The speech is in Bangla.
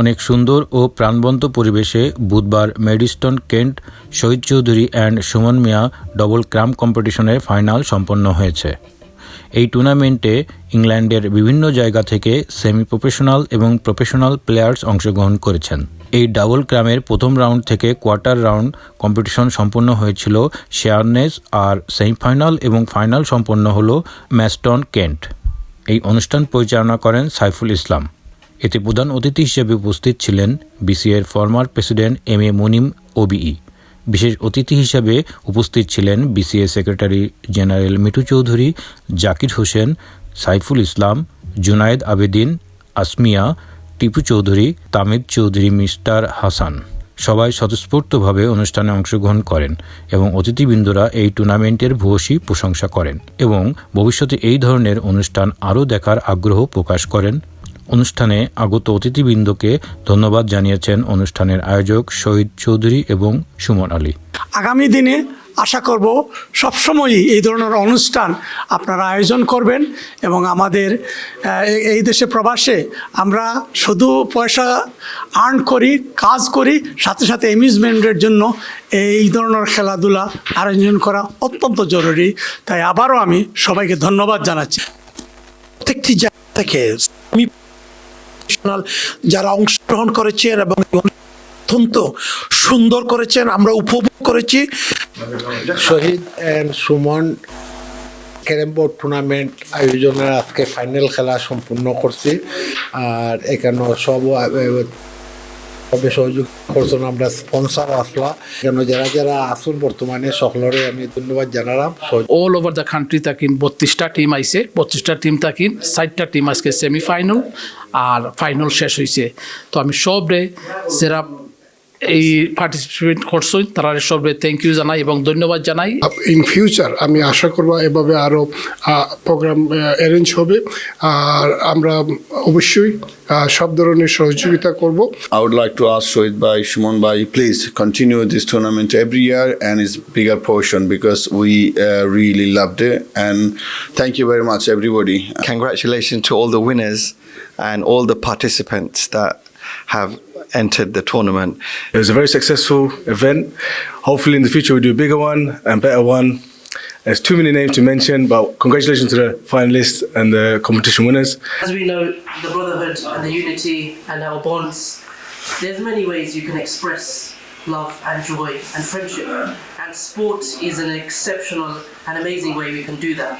অনেক সুন্দর ও প্রাণবন্ত পরিবেশে বুধবার Maidstone Kent Shahid Chowdhury and Suman Mia double carrom কম্পিটিশনের ফাইনাল সম্পন্ন হয়েছে। এই টুর্নামেন্টে ইংল্যান্ডের বিভিন্ন জায়গা থেকে সেমি প্রফেশনাল এবং প্রফেশনাল প্লেয়ার্স অংশগ্রহণ করেছেন। এই ডাবল ক্রামের প্রথম রাউন্ড থেকে কোয়ার্টার রাউন্ড কম্পিটিশন সম্পন্ন হয়েছিল শেয়ারনেস, আর সেমিফাইনাল এবং ফাইনাল সম্পন্ন হলো ম্যাস্টন কেন্ট। এই অনুষ্ঠান পরিচালনা করেন সাইফুল ইসলাম। এতে প্রধান অতিথি হিসেবে উপস্থিত ছিলেন বিসিএর former president M A Munim OBE. বিশেষ অতিথি হিসেবে উপস্থিত ছিলেন BCA secretary general Mithu Chowdhury, Zakir Hossain, Saiful Islam, Junaid Abedin, Asmiya, Tipu Chowdhury, Tamid Chowdhury, mister Hasan. সবাই স্বতঃস্ফূর্তভাবে অনুষ্ঠানে অংশগ্রহণ করেন এবং অতিথিবৃন্দরা এই টুর্নামেন্টের ভূয়সী প্রশংসা করেন এবং ভবিষ্যতে এই ধরনের অনুষ্ঠান আরও দেখার আগ্রহ প্রকাশ করেন। অনুষ্ঠানে আগত অতিথিবৃন্দকে ধন্যবাদ জানিয়েছেন অনুষ্ঠানের আয়োজক শহীদ চৌধুরী এবং সুমন আলী। আগামী দিনে আশা করব সবসময়ই এই ধরনের অনুষ্ঠান আপনারা আয়োজন করবেন এবং আমাদের এই দেশে প্রবাসে আমরা শুধু পয়সা আর্ন করি, কাজ করি, সাথে সাথে অ্যামিউজমেন্টের জন্য এই ধরনের খেলাধুলা আয়োজন করা অত্যন্ত জরুরি। তাই আবারও আমি সবাইকে ধন্যবাদ জানাচ্ছি। প্রত্যেকটি জায়গা থেকে যারা অংশগ্রহণ করেছেন এবং অত্যন্ত সুন্দর করেছেন, আমরা উপভোগ করেছি। Shahid and Suman carrom board tournament আয়োজনের আজকে ফাইনাল খেলা সম্পূর্ণ করছি। আর এখানে সবে সহযোগ করছেন আমরা স্পন্সর আসলা, কেন যারা যারা আসুন বর্তমানে সকলরে আমি ধন্যবাদ জানালাম। অল ওভার দ্য কান্ট্রি তাকিন 32টা টিম আইছে, 32টা টিম তাকিন 60টা টিম আজকে সেমিফাইনাল আর ফাইনাল শেষ হয়েছে। তো আমি সবরে যারা এই পার্টিসিপেট করছেন তারা সবরে থ্যাংক ইউ জানাই এবং ধন্যবাদ জানাই। ইন ফিউচার আমি আশা করব এভাবে আরও প্রোগ্রাম অ্যারেঞ্জ হবে, আর আমরা অবশ্যই সব ধরনের সহযোগিতা করব। I would like to ask Shohid Bhai, Shumon Bhai, please continue this tournament every year and its bigger portion, because we really loved it, and thank you very much everybody. Congratulations to all the winners and all the participants that have entered the tournament. It was a very successful event. Hopefully in the future we do a bigger one and better one. There's too many names to mention, but congratulations to the finalists and the competition winners. As we know, the brotherhood and the unity and our bonds, there's many ways you can express love and joy and friendship, and sport is an exceptional and amazing way we can do that.